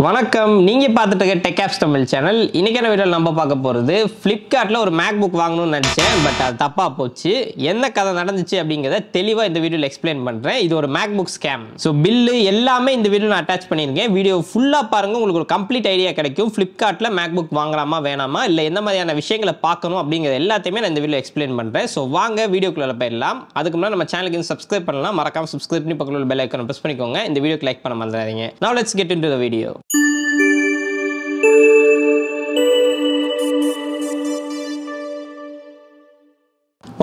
வணக்கம். நீங்க பார்த்துட்டு இருக்க டெக் ஆப்ஸ் தமிழ் சேனல். இன்னைக்கான வீடியோவில் நம்ம பார்க்க போகிறது ஃப்ளிப்கார்ட்டில் ஒரு மேக்புக் வாங்கணும்னு நினச்சேன். பட் அது தப்பாக போச்சு. என்ன கதை நடந்துச்சு அப்படிங்கிறத தெளிவாக இந்த வீடியோவில் எக்ஸ்பிளைன் பண்ணுறேன். இது ஒரு மேக்புக் ஸ்கேம். ஸோ பில்லு எல்லாமே இந்த வீடியோ நான் அட்டாச் பண்ணியிருக்கேன். வீடியோ ஃபுல்லாக பாருங்கள், உங்களுக்கு ஒரு கம்ப்ளீட் ஐடியா கிடைக்கும். ஃப்ளிப்கார்ட்டில் மேக்புக் வாங்கலாமா வேணாமா, இல்லை எந்த மாதிரியான விஷயங்களை பார்க்கணும் அப்படிங்கிறது எல்லாத்தையுமே நான் இந்த வீடியோ எக்ஸ்பிளைன் பண்ணுறேன். ஸோ வாங்க வீடியோக்குள்ளே போயிடலாம். அதுக்கு முன்னாடி நம்ம சேனலுக்கு சப்ஸ்கிரைப் பண்ணலாம். மறக்காம சப்ஸ்கிரைப் பண்ணி பக்கத்தில் பெல் ஐக்கானை ப்ரெஸ் பண்ணிக்கோங்க. இந்த வீடியோக்கு லைக் பண்ண மறந்துடாதீங்க. Now let's get into the video.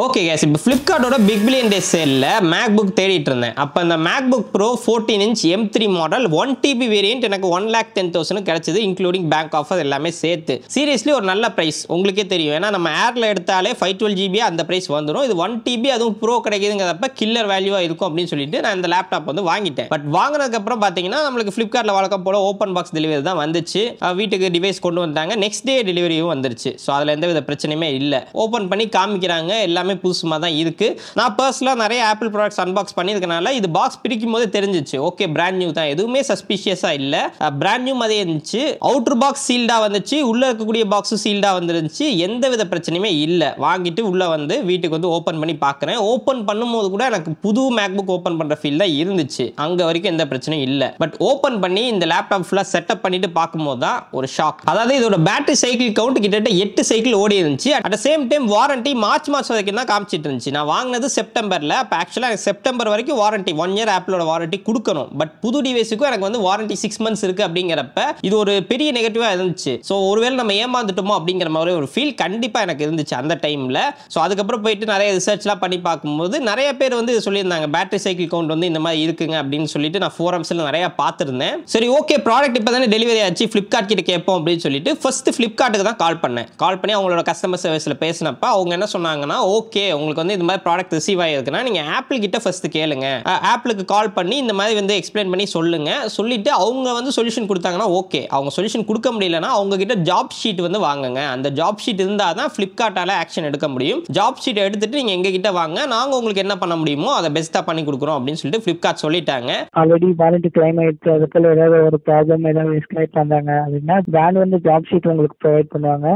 Okay guys, இப்போ ஃப்ளிப்கார்ட்டோட பிக் பில்லியன் டே சேலில் மேக்புக் தேடிட்டு இருந்தேன். அப்போ அந்த MacBook pro 14 inch M3 model 1TB variant எனக்கு 1,10,000 கிடைச்சது, இன்க்ளூடிங் பேங்க் ஆஃபர் எல்லாமே சேர்த்து. சீரியஸ்லி ஒரு நல்ல ப்ரைஸ், உங்களுக்கே தெரியும். ஏன்னா நம்ம ஏர்ல எடுத்தாலே 512GB அந்த ப்ரைஸ் வந்துடும். இது 1TB அதுவும் ப்ரோ கிடைக்குதுங்கிறப்ப கில்லர் வேல்யூவாக இருக்கும் அப்படின்னு சொல்லிட்டு நான் இந்த லேப்டாப் வந்து வாங்கிட்டேன். பட் வாங்கினதுக்கப்புறம் பார்த்தீங்கன்னா நம்மளுக்கு ஃப்ளிப்கார்ட்டில் வழக்கம் போல ஓப்பன் பாக்ஸ் டெலிவரி தான் வந்துச்சு. வீட்டுக்கு டிவைஸ் கொண்டு வந்தாங்க. நெக்ஸ்ட் டே டெலிவரியும் வந்துருச்சு. ஸோ அதில் எந்த வித பிரச்சனையுமே இல்லை. ஓப்பன் பண்ணி காமிக்கிறாங்க, எல்லாமே புதுசுமா தான் இருக்கு. நான் பர்சனலா நிறைய ஆப்பிள் ப்ராடக்ட்ஸ் அன்பாக்ஸ் பண்ணிருக்கனால இது பாக்ஸ் பிரிக்கும் போது தெரிஞ்சிச்சு. ஓகே, பிராண்ட் நியூ தான், எதுவுமே சஸ்பிஷியஸா இல்ல. பிராண்ட் நியூ மாதிரி இருந்துச்சு. அவுட்டர் பாக்ஸ் சீல்டா வந்துச்சு, உள்ள இருக்கக்கூடிய பாக்ஸ் சீல்டா வந்துருந்துச்சு. எந்த வித பிரச்சனையுமே இல்ல. வாங்கிட்டு உள்ள வந்து வீட்டுக்கு வந்து ஓபன் பண்ணி பார்க்கறேன். ஓபன் பண்ணும்போது கூட எனக்கு புது மேக்புக் ஓபன் பண்ற ஃபீல் தான் இருந்துச்சு. அங்க வரைக்கும் எந்த பிரச்சனையும் இல்ல. பட் ஓபன் பண்ணி இந்த லேப்டாப் ஃபுல்லா செட்டப் பண்ணிட்டு பார்க்கும்போது தான் ஒரு ஷாக். அதாவது இதோட பேட்டரி சைக்கிள் கவுண்ட் கிட்டத்தட்ட 8 சைக்கிள் ஓடி இருந்துச்சு. At the same time warranty March மாசம் வரைக்கும் தான் காமிச்சிட்டு இருந்துச்சு. நான் வாங்கினது செப்டம்பர்ல. அப்ப ஆக்சுவலா செப்டம்பர் வரைக்கும் வாரண்டி 1 இயர் ஆப்பிளோட வாரண்டி கொடுக்கணும். பட் புது டிவைஸுக்கும் எனக்கு வந்து வாரண்டி 6 months இருக்கு அப்படிங்கிறப்ப இது ஒரு பெரிய நெகட்டிவா இருந்துச்சு. ஸோ ஒருவேளை நம்ம ஏமாந்துட்டோமோ அப்படிங்கிற மாதிரி ஒரு ஃபீல் கண்டிப்பா எனக்கு இருந்துச்சு அந்த டைம்ல. ஸோ அதுக்கப்புறம் போயிட்டு நிறைய ரிசர்ச்லாம் பண்ணி பார்க்கும்போது நிறைய பேர் வந்து சொல்லியிருந்தாங்க பேட்டரி சைக்கிள் கவுண்ட் வந்து இந்த மாதிரி இருக்குங்க அப்படின்னு சொல்லிட்டு நான் ஃபோரம்ஸ்ல நிறைய பார்த்துருந்தேன். சரி ஓகே, ப்ராடக்ட் இப்போ தானே டெலிவரி ஆச்சு, ஃப்ளிப்கார்ட் கிட்ட கேட்போம் அப்படின்னு சொல்லிட்டு ஃபர்ஸ்ட் ஃப்ளிப்கார்ட்டுக்கு தான் கால் பண்ணேன். கால் பண்ணி அவங்களோட கஸ்டமர் சர்வீஸ்ல பேசினப்ப அவங்க என்ன சொன்னாங்கன்னா, ஓகே உங்களுக்கு வந்து இந்த மாதிரி ப்ராடக்ட் ரிசீவ் ஆயிருக்குன்னா நீங்க ஆப்பிள் கிட்ட ஃபர்ஸ்ட் கேளுங்க. ஆப்பிளுக்கு கால் பண்ணி இந்த மாதிரி வந்து எக்ஸ்பிளைன் பண்ணி சொல்லுங்க. சொல்லிட்டு அவங்க வந்து சொல்யூஷன் கொடுத்தாங்கன்னா ஓகே. அவங்க சொல்யூஷன் கொடுக்க முடியலன்னா அவங்க கிட்ட ஜாப் ஷீட் வந்து வாங்குங்க. அந்த ஜாப் ஷீட் இருந்தால் தான் ஃப்ளிப்கார்ட்டால ஆக்ஷன் எடுக்க முடியும். ஜாப் ஷீட் எடுத்துட்டு நீங்க எங்க கிட்ட வாங்க, நாங்க உங்களுக்கு என்ன பண்ண முடியுமோ அதை பெஸ்ட்டா பண்ணி கொடுக்குறோம் அப்படின்னு சொல்லிட்டு ஃப்ளிப்கார்ட் சொல்லிட்டாங்க. ஆல்ரெடி வாரண்டி கிளைம் ஆயிடுச்சு, அதுக்குள்ள ஏதாவது ஒரு ப்ராப்ளம் ஏதாவது எஸ்கலேட் பண்ணாங்க அப்படின்னா பிராண்ட் வந்து ஜாப் ஷீட் உங்களுக்கு ப்ரொவைட் பண்ணுவாங்க.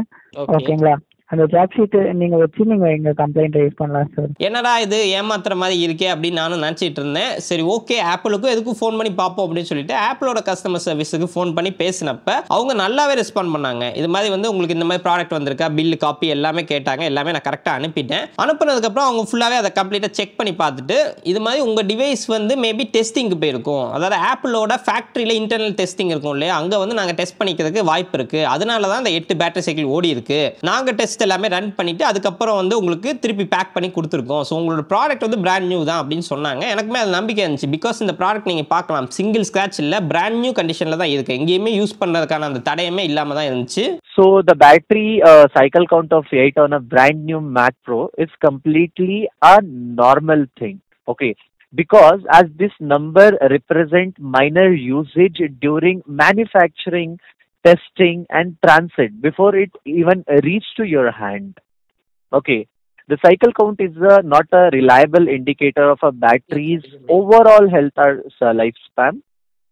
ஓகேங்களா? அந்த ஜாப் ஷீட் நீங்க வச்சு நீங்க எங்க கம்ப்ளைண்ட் ரைஸ் பண்ணலாம் சார். என்னடா இது ஏமாத்துற மாதிரி இருக்கே அப்படின்னு நானும் நினச்சிட்டு இருந்தேன். சரி ஓகே, ஆப்பிளுக்கும் எதுக்கும் ஃபோன் பண்ணி பார்ப்போம் அப்படின்னு சொல்லிட்டு ஆப்பிளோட கஸ்டமர் சர்வீஸுக்கு ஃபோன் பண்ணி பேசினப்ப அவங்க நல்லாவே ரெஸ்பாண்ட் பண்ணாங்க. இது மாதிரி வந்து உங்களுக்கு இந்த மாதிரி ப்ராடக்ட் வந்திருக்கா, பில்லு காப்பி எல்லாமே கேட்டாங்க. எல்லாமே நான் கரெக்டாக அனுப்பிட்டேன். அனுப்புனதுக்கப்புறம் அவங்க ஃபுல்லாகவே அதை கம்ப்ளீட்டாக செக் பண்ணி பார்த்துட்டு இது மாதிரி உங்கள் டிவைஸ் வந்து மேபி டெஸ்டிங்க்கு போயிருக்கும். அதாவது ஆப்பிளோட ஃபேக்ட்ரியில் இன்டர்னல் டெஸ்டிங் இருக்கும் இல்லையா, அங்கே வந்து நாங்கள் டெஸ்ட் பண்ணிக்கிறதுக்கு வாய்ப்பு இருக்கு. அதனால தான் அந்த 8 பேட்டரி சைக்கிள் ஓடி இருக்கு. நாங்கள் டெஸ்ட் எல்லாமே ரன் பண்ணிட்டு அதுக்கப்புறம் வந்து உங்களுக்கு திருப்பி பேக் பண்ணி கொடுத்துருக்கோம். ஸோ உங்களோட ப்ராடக்ட் வந்து பிராண்ட் நியூ தான் அப்படின்னு சொன்னாங்க. எனக்குமே அது நம்பிக்கை இருந்துச்சு. பிகாஸ் இந்த ப்ராடக்ட் நீங்க பார்க்கலாம், சிங்கிள் ஸ்கிராட்ச் இல்ல, பிராண்ட் நியூ கண்டிஷன்ல தான் இருக்கு. எங்கேயுமே யூஸ் பண்றதுக்கான அந்த தடையமே இல்லாம தான் இருந்துச்சு. So the battery cycle count of 8 on a brand new Mac Pro is completely a normal thing. Okay. Because as this number represent minor usage during manufacturing, testing and transit before it even reach to your hand. Okay, the cycle count is not a reliable indicator of a battery's overall health or lifespan.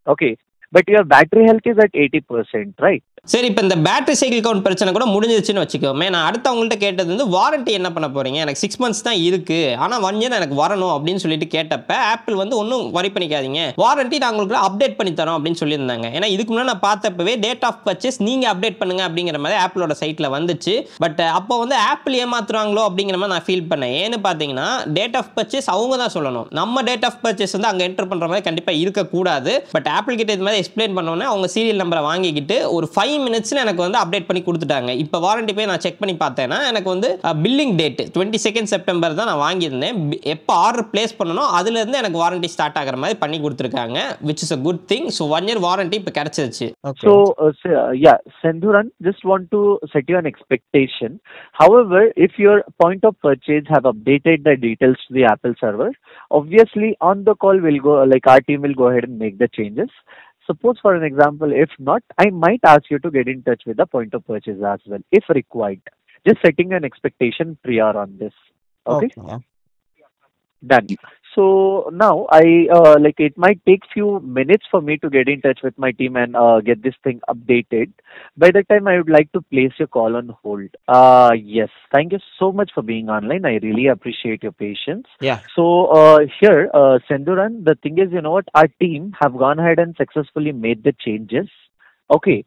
Okay, but your battery health is at 80%, right? சரி, இப்போ இந்த battery cycle count பிரச்சனை கூட முடிஞ்சிருச்சுன்னு வச்சுக்கோமே. நான் அடுத்து அவங்கள்ட்ட கேட்டது வந்து வாரண்டி என்ன பண்ண போறீங்க, எனக்கு 6 months தான் இருக்கு, ஆனால் 1 year எனக்கு வரணும் அப்படின்னு சொல்லிட்டு கேட்டப்ப ஆப்பிள் வந்து ஒன்றும் வரி பண்ணிக்காதீங்க, வாரண்டி நான் உங்களுக்கு அப்டேட் பண்ணி தரோம் அப்படின்னு சொல்லியிருந்தாங்க. ஏன்னா இதுக்கு முன்னாடி நான் பார்த்தப்பவே டேட் ஆஃப் பர்ச்சேஸ் நீங்க அப்டேட் பண்ணுங்க அப்படிங்கிற மாதிரி ஆப்பிளோட சைட்ல வந்துச்சு. பட் அப்போ வந்து ஆப்பிள் ஏமாத்துறாங்களோ அப்படிங்கிற மாதிரி நான் ஃபீல் பண்ணேன். ஏன்னு பார்த்தீங்கன்னா டேட் ஆஃப் பர்ச்சேஸ் அவங்க தான் சொல்லணும். நம்ம டேட் ஆஃப் பர்ச்சேஸ் வந்து அங்கே என்டர் பண்ற மாதிரி கண்டிப்பாக இருக்கக்கூடாது. பட் ஆப்பிள் கிட்ட இது மாதிரி எக்ஸ்பிளைன் பண்ணோன்னே அவங்க சீரியல் நம்பரை வாங்கிக்கிட்டு ஒரு 5 minutes எனக்கு வந்து அப்டேட் பண்ணி கொடுத்துட்டாங்க. இப்போ வாரண்டி போய் நான் செக் பண்ணி பார்த்தேன்னா எனக்கு வந்து பில்லிங் டேட் 22 September தான் நான் வாங்கியிருந்தேன். எப்போ ஆர்டர் பிளேஸ் பண்ணணும் அதுல இருந்து எனக்கு வாரண்டி ஸ்டார்ட் ஆகிற மாதிரி பண்ணி கொடுத்துருக்காங்க, which is a good thing. So 1 year warranty இப்போ கிடைச்சிருச்சு. So yeah, Sendhuran, just want to set you an expectation. However, if your point of purchase have updated the details to the Apple server, obviously on the call we'll go, like our team will go ahead and make the changes. Suppose for an example, if not, I might ask you to get in touch with the point of purchase as well, if required. Just setting an expectation prior on this. Okay? Done. So now like it might take few minutes for me to get in touch with my team and get this thing updated. By that time, I would like to place your call on hold. Yes, thank you so much for being online. I really appreciate your patience. Yeah. So here, Senduran, the thing is, you know what? Our team have gone ahead and successfully made the changes. Okay.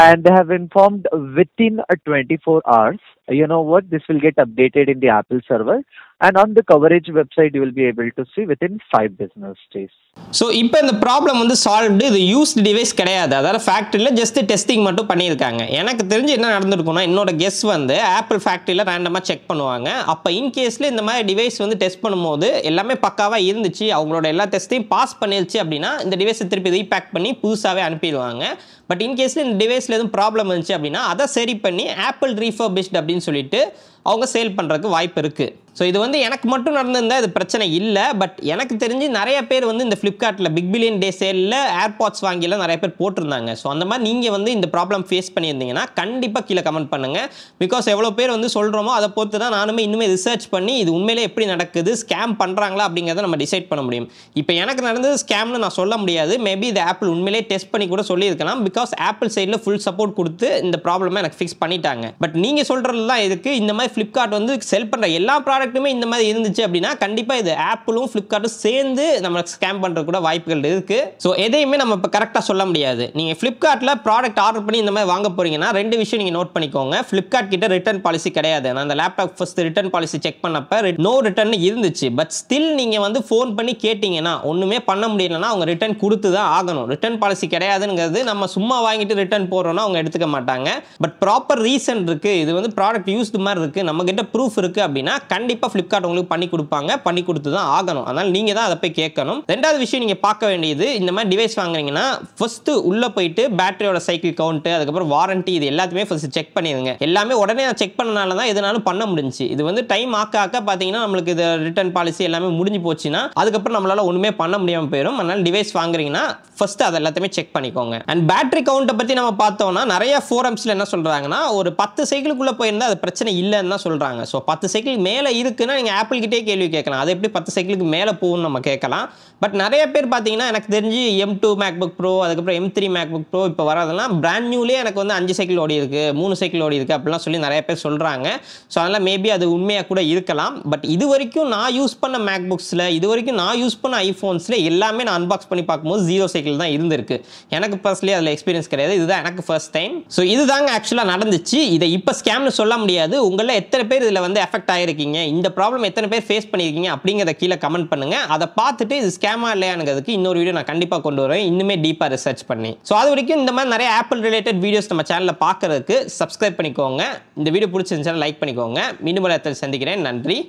And they have informed within 24 hours. You know what? This will get updated in the Apple server. And on the coverage website, you will be able to see within 5 business days. So இப்போ இந்த problem வந்து solved. இது used device கிடையாது, அதாவது ஃபேக்ட்ரியில் just testing மட்டும் பண்ணியிருக்காங்க. எனக்கு தெரிஞ்சு என்ன நடந்திருக்குன்னா, என்னோட கெஸ் வந்து ஆப்பிள் ஃபேக்ட்ரியில் ரேண்டமாக செக் பண்ணுவாங்க. அப்போ இன்கேஸில் இந்த மாதிரி டிவைஸ் வந்து டெஸ்ட் பண்ணும்போது எல்லாமே பக்காவாக இருந்துச்சு, அவங்களோட எல்லா டெஸ்ட்டையும் பாஸ் பண்ணிருச்சு அப்படின்னா இந்த டிவைஸை திருப்பி ரீபேக் பண்ணி புதுசாகவே அனுப்பிடுவாங்க. பட் இன்கேஸில் இந்த டிவைஸில் எதுவும் ப்ராப்ளம் இருந்துச்சு அப்படின்னா அதை சரி பண்ணி ஆப்பிள் ரீஃபர்பிஷ்ட் அப்படின்னு சொல்லிட்டு அவங்க சேல் பண்ணுறதுக்கு வாய்ப்பு இருக்குது. ஸோ இது வந்து எனக்கு மட்டும் நடந்திருந்தால் இது பிரச்சனை இல்லை. பட் எனக்கு தெரிஞ்சு நிறைய பேர் வந்து இந்த ஃப்ளிப்கார்ட்டில் பிக் பில்லியன் டே சேலில் ஏர்பாட்ஸ் வாங்கியெல்லாம் நிறைய பேர் போட்டிருந்தாங்க. ஸோ அந்த மாதிரி நீங்கள் வந்து இந்த ப்ராப்ளம் ஃபேஸ் பண்ணியிருந்தீங்கன்னா கண்டிப்பாக கீழே கமெண்ட் பண்ணுங்கள். பிகாஸ் எவ்வளோ பேர் வந்து சொல்கிறோமோ அதை பொறுத்து தான் நானுமே இன்னுமே ரிசர்ச் பண்ணி இது உண்மையிலே எப்படி நடக்குது, ஸ்கேம் பண்ணுறாங்களா அப்படிங்கிறத நம்ம டிசைட் பண்ண முடியும். இப்போ எனக்கு நடந்தது ஸ்கேம்னு நான் சொல்ல முடியாது. மேபி இது ஆப்பிள் உண்மையிலே டெஸ்ட் பண்ணி கூட சொல்லியிருக்கலாம். பிகாஸ் ஆப்பிள் சைடில் ஃபுல் சப்போர்ட் கொடுத்து இந்த ப்ராப்ளமை எனக்கு ஃபிக்ஸ் பண்ணிட்டாங்க. பட் நீங்கள் சொல்கிறது தான் இதுக்கு இந்த மாதிரி ஃப்ளிப்கார்ட் வந்து செல் பண்ணுற எல்லா ப்ராடக்ட்டுமே இந்த மாதிரி இருந்துச்சு அப்படின்னா கண்டிப்பாக இது ஆப்பிளும் ஃப்ளிப்கார்ட்டும் சேர்ந்து நம்ம ஸ்கேம் பண்ணுற கூட வாய்ப்புகள் இருக்குது. ஸோ எதையுமே நம்ம இப்போ கரெக்டாக சொல்ல முடியாது. நீங்கள் ஃப்ளிப்கார்ட்டில் ப்ராடக்ட் ஆர்டர் பண்ணி இந்த மாதிரி வாங்க போறீங்கன்னா 2 விஷயம் நீங்கள் நோட் பண்ணிக்கோங்க. ஃப்ளிப்கார்ட் கிட்ட ரிட்டர்ன் பாலிசி கிடையாது. நான் அந்த laptop first return policy check பண்ணப்ப நோ ரிட்டர்ன் இருந்துச்சு. பட் ஸ்டில் நீங்கள் வந்து ஃபோன் பண்ணி கேட்டிங்கன்னா ஒன்றுமே பண்ண முடியலன்னா அவங்க ரிட்டர்ன் கொடுத்து தான் ஆகணும். ரிட்டர்ன் பாலிசி கிடையாதுங்கிறது நம்ம சும்மா வாங்கிட்டு ரிட்டர்ன் போடுறோன்னா அவங்க எடுத்துக்க மாட்டாங்க. பட் ப்ராப்பர் ரீசன் இருக்குது, இது வந்து ப்ராடக்ட் யூஸ்டு மாதிரி இருக்குது, நம்ம கிட்ட ப்ரூஃப் இருக்குது அப்படின்னா கண்டிப்பாக ஃப்ளிப்கார்ட் உங்களுக்கு பண்ணி கொடுப்பாங்க, பண்ணி கொடுத்து தான் ஆகணும். அதனால் நீங்கள் தான் அதை போய் கேட்கணும். ரெண்டாவது விஷயம் நீங்கள் பார்க்க வேண்டியது, இந்த மாதிரி டிவைஸ் வாங்குறீங்கன்னா ஃபர்ஸ்ட் உள்ளே போயிட்டு பேட்டரியோட சைக்கிள் கவுண்ட், அதுக்கப்புறம் வாரண்டி, இது எல்லாத்தையுமே ஃபர்ஸ்ட் செக் பண்ணிடுங்க. எல்லாமே உடனே நான் செக் பண்ணனால தான் எதனாலும் பண்ண முடிஞ்சு. இது வந்து டைம் ஆக்க பார்த்தீங்கன்னா நம்மளுக்கு இது ரிட்டர்ன் பாலிசி எல்லாமே முடிஞ்சு போச்சுன்னா அதுக்கப்புறம் நம்மளால ஒன்றுமே பண்ண முடியாமல் போயிடும். அதனால் டிவைஸ் வாங்குறீங்கன்னா ஃபர்ஸ்ட் அதை எல்லாத்தையுமே செக் பண்ணிக்கோங்க. அண்ட் பேட்டரி கவுண்ட்டை பற்றி நம்ம பார்த்தோம்னா நிறைய ஃபோரம்ஸில் என்ன சொல்கிறாங்கன்னா ஒரு 10 சைக்கிளுக்குள்ளே போயிருந்தால் அது பிரச்சனை இல்லைன்னு தான் சொல்கிறாங்க. ஸோ 10 சைக்கிள் மேலே இருக்குன்னா நீங்கள் ஆப்பிள் கிட்டே கேள்வி கேட்கலாம், அது எப்படி 10 சைக்கிளுக்கு மேலே போகும்னு நம்ம கேட்கலாம். பட் நிறைய பேர் பார்த்தீங்கன்னா எனக்கு தெரிஞ்சு M2 MacBook Pro, அதுக்கப்புறம் M3 MacBook Pro இப்போ வரதெல்லாம் பிராண்ட் நியூலேயே எனக்கு வந்து 5 சைக்கிள் ஓடி இருக்கு, 3 சைக்கிள் ஓடி இருக்கு அப்படிலாம் சொல்லி நிறைய பேர் சொல்கிறாங்க. ஸோ அதனால் மேபி அது உண்மையாக கூட இருக்கலாம். பட் இது வரைக்கும் நான் யூஸ் பண்ண மேக்புக்ஸில், இது வரைக்கும் நான் யூஸ் பண்ண ஐஃபோன்ஸில் எல்லாமே நான் அன்பாக்ஸ் பண்ணி பார்க்கும்போது 0 சைக்கிள் தான் இருந்திருக்கு. எனக்கு பர்சனலி அதில் எக்ஸ்பீரியன்ஸ் கிடையாது, இதுதான் எனக்கு ஃபர்ஸ்ட் டைம். ஸோ இதுதாங்க ஆக்சுவலாக நடந்துச்சு. இதை இப்போ ஸ்கேம்னு சொல்ல முடியாது. உங்களில் எத்தனை பேர் இதில் வந்து எஃபெக்ட் ஆகிருக்கீங்க, இந்த ப்ராப்ளம் எத்தனை பேர் ஃபேஸ் பண்ணியிருக்கீங்க அப்படிங்கிறத கீழே கமெண்ட் பண்ணுங்க. அதை பார்த்துட்டு இது ஸ்கேமா இல்லையானுங்கிறதுக்கு இன்னொரு வீடியோ நான் கண்டிப்பாக கொண்டு வரேன், இன்னுமே டீப்பாக ரிசர்ச் பண்ணி. ஸோ அது வரைக்கும் இந்த மாதிரி நிறைய ஆப்பிள் ரிலேட்டட் வீடியோஸ் நம்ம சேனலில் பார்க்கறதுக்கு சப்ஸ்கிரைப் பண்ணிக்கோங்க. இந்த வீடியோ பிடிச்சிருந்துச்சுன்னா லைக் பண்ணிக்கோங்க. மீண்டும் ஒரு இடத்தில் சந்திக்கிறேன். நன்றி,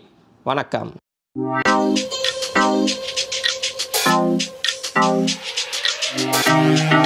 வணக்கம். Yeah.